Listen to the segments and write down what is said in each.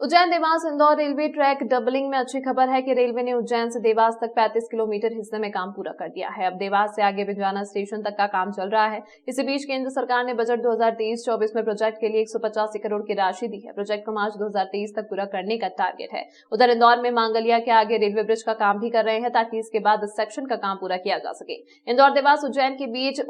Ujjain Dewas Indore railway track doubling में अच्छी खबर है कि रेलवे ने उज्जैन से देवास तक 35 किलोमीटर हिस्से में काम पूरा कर दिया है। अब देवास से आगे बिंजाना स्टेशन तक का काम चल रहा है। इसी बीच केंद्र सरकार ने बजट 2023-24 में प्रोजेक्ट के लिए 185 करोड़ की राशि दी है। प्रोजेक्ट को मार्च 2023 तक पूरा करने का टारगेट है। उधर इंदौर में मांगलिया के आगे रेलवे ब्रिज का काम भी कर रहे हैं ताकि इसके बाद इस सेक्शन का काम पूरा किया जा सके। इंदौर देवास उज्जैन के बीच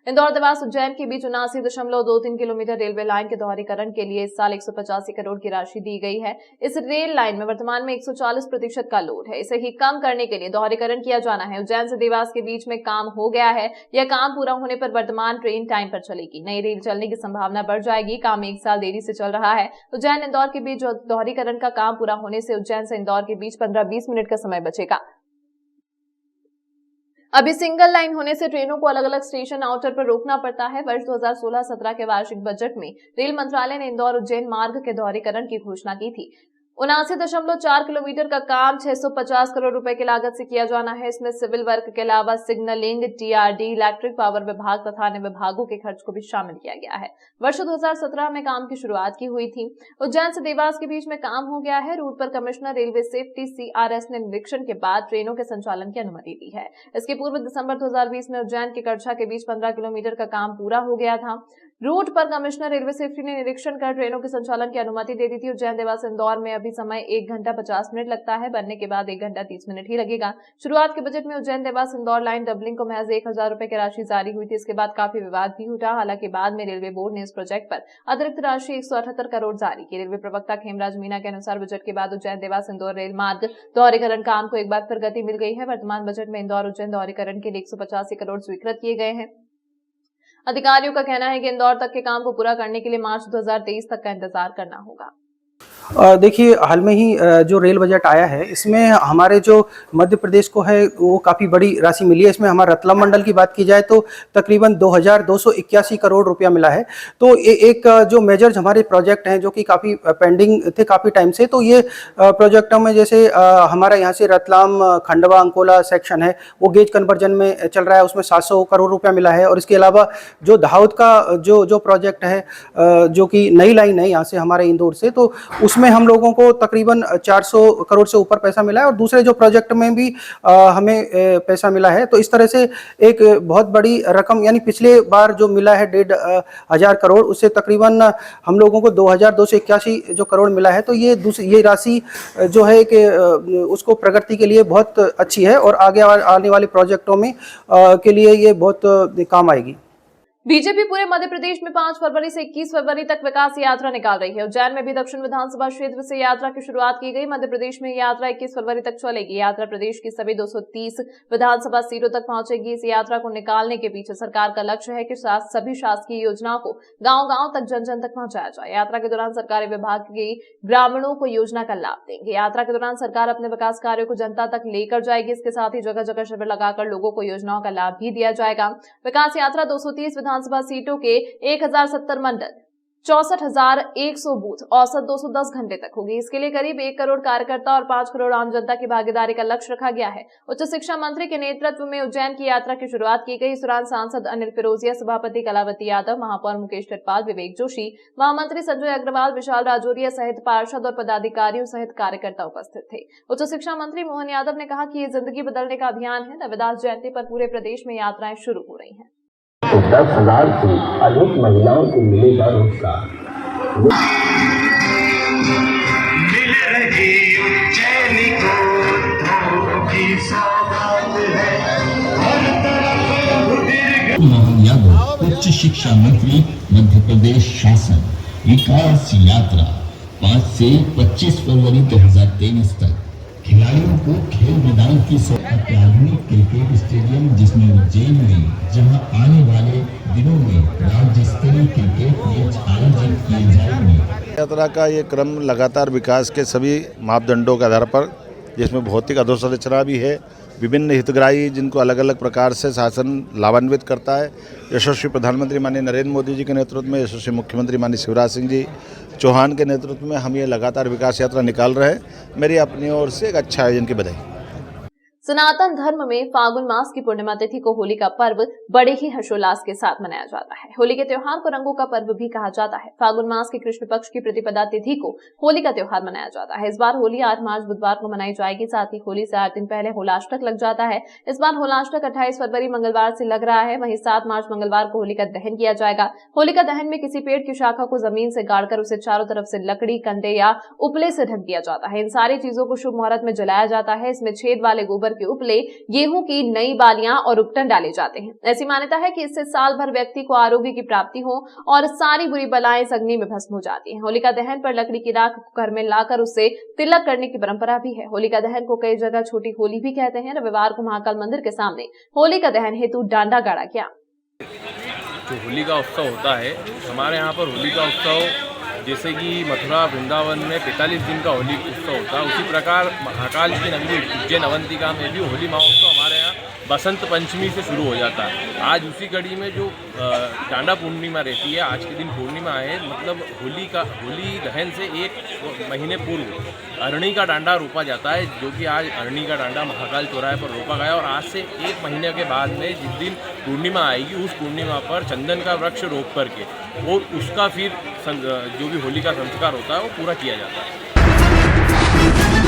79.23 किलोमीटर रेलवे लाइन के दोहरीकरण के लिए इस साल 185 करोड़ की राशि दी गई है। इस रेल लाइन में वर्तमान में 140% का लोड है। इसे ही कम करने के लिए दोहरीकरण किया जाना है। उज्जैन से देवास के बीच में काम हो गया है। यह काम पूरा होने पर वर्तमान ट्रेन टाइम पर चलेगी। नई रेल चलने की संभावना बढ़ जाएगी। काम 1 साल देरी से चल रहा है। उज्जैन इंदौर के बीच दोहरीकरण का काम पूरा होने से उज्जैन से इंदौर के बीच 15-20 मिनट का समय बचेगा। अभी सिंगल लाइन होने से ट्रेनों को अलग अलग स्टेशन आउटर पर रोकना पड़ता है। वर्ष 2016-17 के वार्षिक बजट में रेल मंत्रालय ने इंदौर उज्जैन मार्ग के दोहरीकरण की घोषणा की थी। 79.4 किलोमीटर का काम 650 करोड़ रुपए की लागत से किया जाना है। इसमें सिविल वर्क के अलावा सिग्नलिंग, टीआरडी, इलेक्ट्रिक पावर विभाग तथा अन्य विभागों के खर्च को भी शामिल किया गया है। वर्ष 2017 में काम की शुरुआत की हुई थी। उज्जैन से देवास के बीच में काम हो गया है। रूट पर कमिश्नर रेलवे सेफ्टी CRS ने निरीक्षण के बाद ट्रेनों के संचालन की अनुमति दी है। इसके पूर्व दिसंबर 2020 में उज्जैन के कड़छा के बीच 15 किलोमीटर का काम पूरा हो गया था। रूट पर कमिश्नर रेलवे सेफ्टी ने निरीक्षण कर ट्रेनों के संचालन की अनुमति दे दी थी। उज्जैन देवास इंदौर में अभी समय 1 घंटा 50 मिनट लगता है। बनने के बाद 1 घंटा 30 मिनट ही लगेगा। शुरुआत के बजट में उज्जैन देवास इंदौर लाइन डबलिंग को महज 1000 रुपए की राशि जारी हुई थी। इसके बाद काफी विवाद भी उठा। हालांकि बाद में रेलवे बोर्ड ने इस प्रोजेक्ट पर अतिरिक्त राशि 178 करोड़ जारी की। रेलवे प्रवक्ता खेमराज मीणा के अनुसार बजट के बाद उज्जैन देवास इंदौर रेल मार्ग दोहरीकरण काम को एक बार फिर गति मिल गई है। वर्तमान बजट में इंदौर उज्जैन दोहरीकरण के लिए 185 करोड़ स्वीकृत किए गए हैं। अधिकारियों का कहना है कि इंदौर तक के काम को पूरा करने के लिए मार्च 2023 तक का इंतजार करना होगा। देखिए, हाल में ही जो रेल बजट आया है इसमें हमारे जो मध्य प्रदेश को है वो काफ़ी बड़ी राशि मिली है। इसमें हमारा रतलाम मंडल की बात की जाए तो तकरीबन 2281 करोड़ रुपया मिला है। तो एक जो मेजर्स हमारे प्रोजेक्ट हैं जो कि काफ़ी पेंडिंग थे काफ़ी टाइम से, तो ये प्रोजेक्टों में जैसे हमारा यहाँ से रतलाम खंडवा अंकोला सेक्शन है वो गेज कन्वर्जन में चल रहा है, उसमें 700 करोड़ रुपया मिला है। और इसके अलावा जो दाहोद का जो प्रोजेक्ट है जो कि नई लाइन है यहाँ से हमारे इंदौर से, तो उसमें हम लोगों को तकरीबन 400 करोड़ से ऊपर पैसा मिला है। और दूसरे जो प्रोजेक्ट में भी हमें पैसा मिला है। तो इस तरह से एक बहुत बड़ी रकम, यानी पिछले बार जो मिला है 1500 करोड़, उससे तकरीबन हम लोगों को 2281 जो करोड़ मिला है। तो ये राशि जो है कि उसको प्रगति के लिए बहुत अच्छी है और आगे आने वाले प्रोजेक्टों में के लिए ये बहुत काम आएगी। बीजेपी पूरे मध्य प्रदेश में 5 फरवरी से 21 फरवरी तक विकास यात्रा निकाल रही है। उज्जैन में भी दक्षिण विधानसभा क्षेत्र से यात्रा की शुरुआत की गई। मध्य प्रदेश में यात्रा 21 फरवरी तक चलेगी। यात्रा प्रदेश की सभी 230 विधानसभा सीटों तक पहुंचेगी। इस यात्रा को निकालने के पीछे सरकार का लक्ष्य है कि सभी शासकीय योजनाओं को गांव-गांव तक जन-जन तक पहुंचाया जाए। यात्रा के दौरान सरकारी विभाग के ग्रामीणों को योजना का लाभ देंगे। यात्रा के दौरान सरकार अपने विकास कार्यों को जनता तक लेकर जाएगी। इसके साथ ही जगह जगह शिविर लगाकर लोगों को योजनाओं का लाभ भी दिया जाएगा। विकास यात्रा 230 विधानसभा सीटों के 1070 मंडल, 64,100 बूथ, औसत 210 घंटे तक होगी। इसके लिए करीब 1 करोड़ कार्यकर्ता और 5 करोड़ आम जनता की भागीदारी का लक्ष्य रखा गया है। उच्च शिक्षा मंत्री के नेतृत्व में उज्जैन की यात्रा की शुरुआत की गई। इस दौरान सांसद अनिल फिरोजिया, सभापति कलावती यादव, महापौर मुकेश टिटपाल, विवेक जोशी, महामंत्री संजय अग्रवाल, विशाल राजौरिया सहित पार्षद और पदाधिकारियों सहित कार्यकर्ता उपस्थित थे। उच्च शिक्षा मंत्री मोहन यादव ने कहा कि ये जिंदगी बदलने का अभियान है। रविदास जयंती पर पूरे प्रदेश में यात्राएं शुरू हो रही हैं। 10,000 से अधिक महिलाओं को मिलेगा रोजगार। मिल रही उज्जैन को धोखी सौगात है, हर तरफ मोहन यादव, उच्च शिक्षा मंत्री, मध्य प्रदेश शासन। विकास यात्रा 5 से 25 फरवरी 2023 तक। खिलाड़ियों को खेल मैदान की अत्याधुनिक क्रिकेट स्टेडियम जिसमें उज्जैन में, जहां आने वाले दिनों में राज्य स्तरीय क्रिकेट मैच आयोजित किए जाएंगे। यात्रा का ये क्रम लगातार विकास के सभी मापदंडों के आधार पर, जिसमें भौतिक अधोसंरचना भी है, विभिन्न हितग्राही जिनको अलग अलग प्रकार से शासन लाभान्वित करता है। यशस्वी प्रधानमंत्री माननीय नरेंद्र मोदी जी के नेतृत्व में, यशस्वी मुख्यमंत्री माननीय शिवराज सिंह जी चौहान के नेतृत्व में हम ये लगातार विकास यात्रा निकाल रहे हैं। मेरी अपनी ओर से एक अच्छा आयोजन की बधाई। सनातन धर्म में फागुन मास की पूर्णिमा तिथि को होली का पर्व बड़े ही हर्षोल्लास के साथ मनाया जाता है। होली के त्योहार को रंगों का पर्व भी कहा जाता है। फागुन मास के कृष्ण पक्ष की प्रतिपदा तिथि को होली का त्योहार मनाया जाता है। इस बार होली 8 मार्च बुधवार को मनाई जाएगी। साथ ही होली से 8 दिन पहले होलाष्टक लग जाता है। इस बार होलाष्टक 28 फरवरी मंगलवार से लग रहा है। वहीं 7 मार्च मंगलवार को होलिका दहन किया जाएगा। होलिका दहन में किसी पेड़ की शाखा को जमीन से गाड़कर उसे चारों तरफ से लकड़ी, कंडे या उपले से ढक दिया जाता है। इन सारी चीजों को शुभ मुहूर्त में जलाया जाता है। इसमें छेद वाले गोबर के उपले, गेहूं की नई बालियां और उपटन डाले जाते हैं। ऐसी मान्यता है कि इससे साल भर व्यक्ति को आरोग्य की प्राप्ति हो और सारी बुरी बलाएं इस अग्नि में भस्म हो जाती हैं। होलिका दहन पर लकड़ी की राख को घर में लाकर उससे तिलक करने की परंपरा भी है। होलिका दहन को कई जगह छोटी होली भी कहते हैं। रविवार को महाकाल मंदिर के सामने होलिका दहन हेतु डांडा गाड़ा गया। जो होली का उत्सव होता है, हमारे यहाँ पर होली का उत्सव जैसे कि मथुरा वृंदावन में 45 दिन का होली उत्सव होता है, उसी प्रकार महाकाल की नगरी उज्जैन अवंतिका में भी होली महोत्सव हमारे यहाँ बसंत पंचमी से शुरू हो जाता है। आज उसी कड़ी में जो डांडा पूर्णिमा रहती है, आज के दिन पूर्णिमा है, मतलब होली दहन से 1 महीने पूर्व अरणी का डांडा रोपा जाता है, जो कि आज अरणी का डांडा महाकाल चौराहे पर रोपा गया। और आज से 1 महीने के बाद में जिस दिन पूर्णिमा आएगी, उस पूर्णिमा पर चंदन का वृक्ष रोप करके और उसका फिर जो भी होली का संस्कार होता है वो पूरा किया जाता है।